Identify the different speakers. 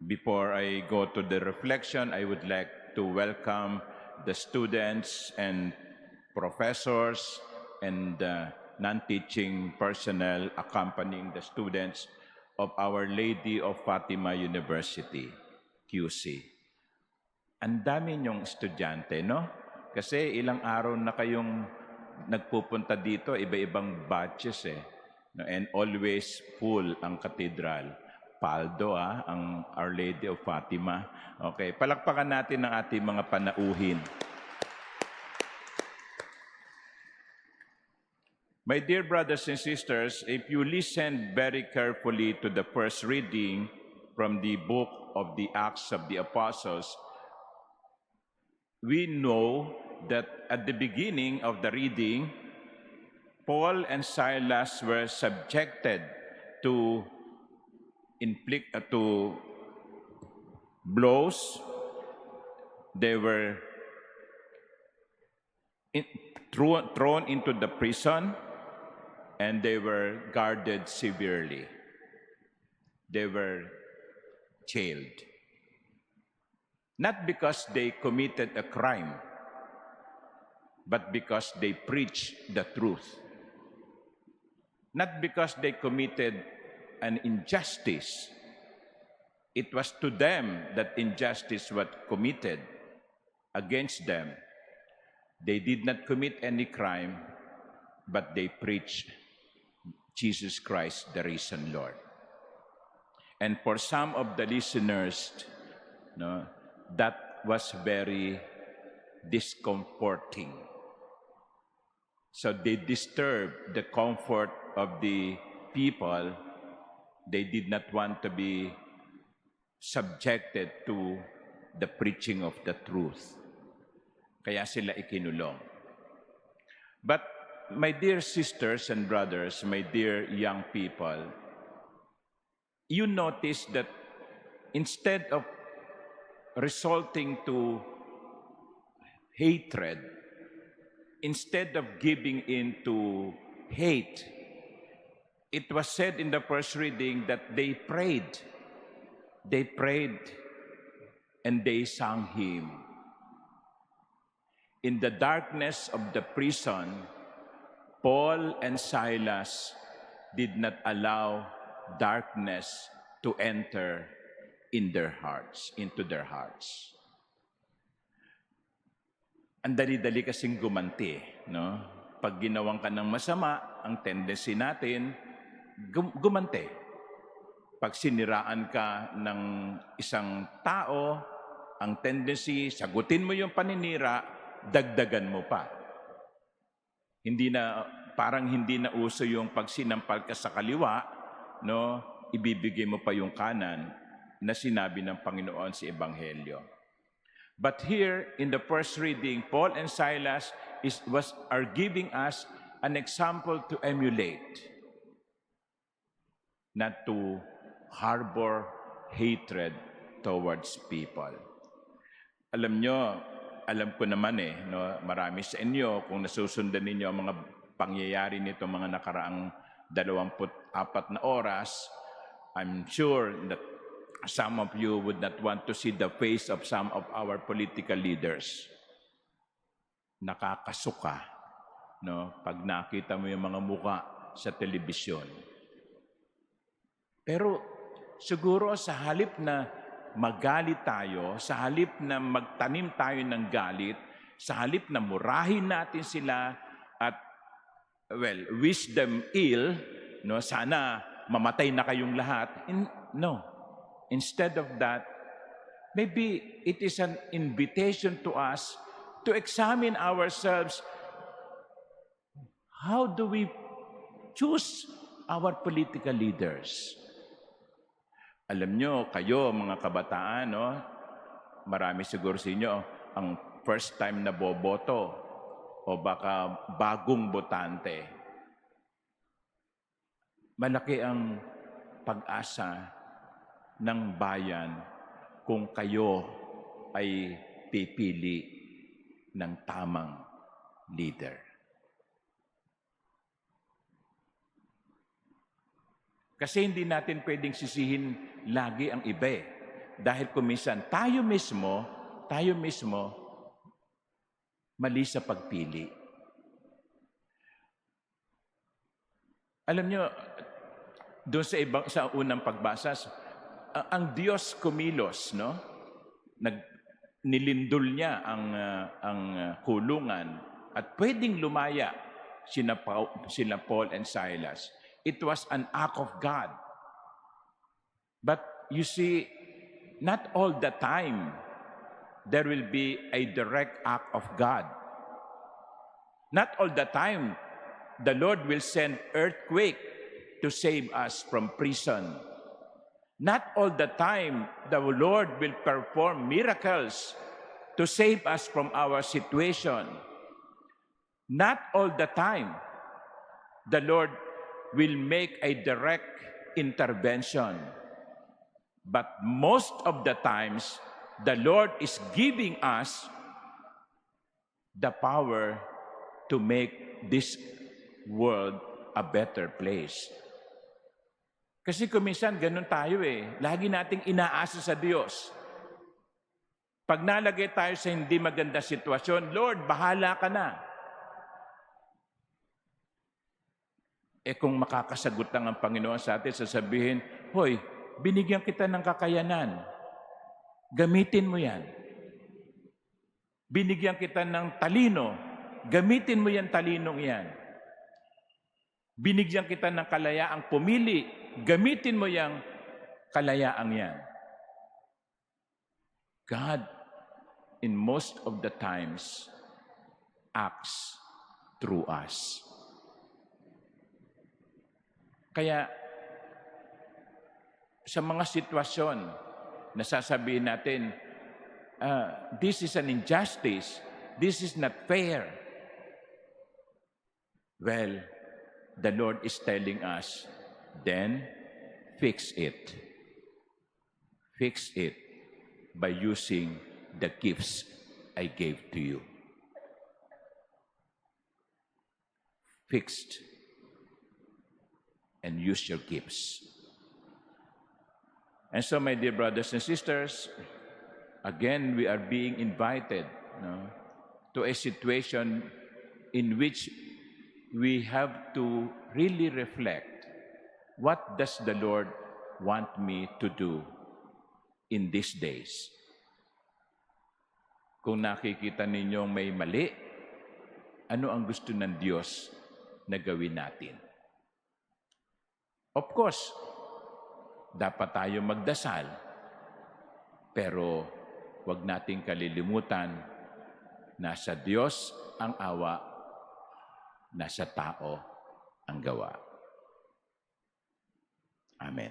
Speaker 1: Before I go to the reflection, I would like to welcome the students and professors and non-teaching personnel accompanying the students of Our Lady of Fatima University, QC. Ang dami niyong estudyante, no? Kasi ilang araw na kayong nagpupunta dito, iba-ibang batches eh. No? And always full ang katedral. Paldo ang Our Lady of Fatima. Okay, palakpakan natin ang ating mga panauhin. My dear brothers and sisters, if you listen very carefully to the first reading from the book of the Acts of the Apostles, we know that at the beginning of the reading, Paul and Silas were subjected to blows. They were thrown into the prison, and they were guarded severely. They were jailed. Not because they committed a crime, but because they preached the truth. Not because they committed an injustice. It was to them that injustice was committed against them. They did not commit any crime, but they preached Jesus Christ, the risen Lord. And for some of the listeners, that was very discomforting. So they disturbed the comfort of the people. They did not want to be subjected to the preaching of the truth. Kaya sila ikinulong. But my dear sisters and brothers, my dear young people, you notice that instead of resulting to hatred, instead of giving in to hate, it was said in the first reading that they prayed. They prayed and they sang hymn. In the darkness of the prison, Paul and Silas did not allow darkness to enter into their hearts. Ang dali-dali kasing gumanti, no? Pag ginawang ka ng masama, ang tendency natin, gumanti. Pag siniraan ka ng isang tao, ang tendency, sagutin mo yung paninira, dagdagan mo pa. Parang hindi na uso yung pag sinampal ka sa kaliwa, no, ibibigay mo pa yung kanan na sinabi ng Panginoon sa Ebanghelyo. But here in the first reading, Paul and Silas are giving us an example to emulate. Not to harbor hatred towards people. Alam ko naman no, marami sa inyo, kung nasusundan ninyo ang mga pangyayari nito mga nakaraang 24 na oras, I'm sure that some of you would not want to see the face of some of our political leaders. Nakakasuka, no, pag nakita mo yung mga muka sa telebisyon. Pero siguro sa halip na magalit tayo, sa halip na magtanim tayo ng galit, sa halip na murahin natin sila at wish them ill, no, sana mamatay na kayong lahat. No. Instead of that, maybe it is an invitation to us to examine ourselves. How do we choose our political leaders? Alam nyo, kayo mga kabataan, no? Marami siguro sa inyo ang first time na boboto o baka bagong botante. Malaki ang pag-asa ng bayan kung kayo ay pipili ng tamang leader. Kasi hindi natin pwedeng sisihin lagi ang iba. Dahil kuminsan, tayo mismo, mali sa pagpili. Alam nyo, doon sa unang pagbasa, ang Diyos kumilos, no? Nilindol niya ang kulungan at pwedeng lumaya sina Paul and Silas. It was an act of God. But you see, not all the time there will be a direct act of God. Not all the time the Lord will send earthquake to save us from prison. Not all the time the Lord will perform miracles to save us from our situation. Not all the time the Lord will make a direct intervention. But most of the times, the Lord is giving us the power to make this world a better place. Kasi kuminsan, ganun tayo Lagi nating inaasa sa Diyos. Pag nalagay tayo sa hindi maganda sitwasyon, Lord, bahala ka na. Kung makakasagot lang ang Panginoon sa atin, sasabihin, hoy, binigyan kita ng kakayanan. Gamitin mo yan. Binigyan kita ng talino. Gamitin mo yan talinong yan. Binigyan kita ng kalayaang pumili. Gamitin mo yang kalayaang yan. God, in most of the times, acts through us. Kaya, sa mga sitwasyon, nasasabihin natin, this is an injustice, this is not fair. Well, the Lord is telling us, then fix it. Fix it by using the gifts I gave to you. Fixed. And use your gifts. And so, my dear brothers and sisters, again, we are being invited to a situation in which we have to really reflect, what does the Lord want me to do in these days? Kung nakikita ninyong may mali, ano ang gusto ng Diyos na gawin natin? Of course, dapat tayo magdasal, pero huwag nating kalilimutan na sa Diyos ang awa, nasa tao ang gawa. Amen.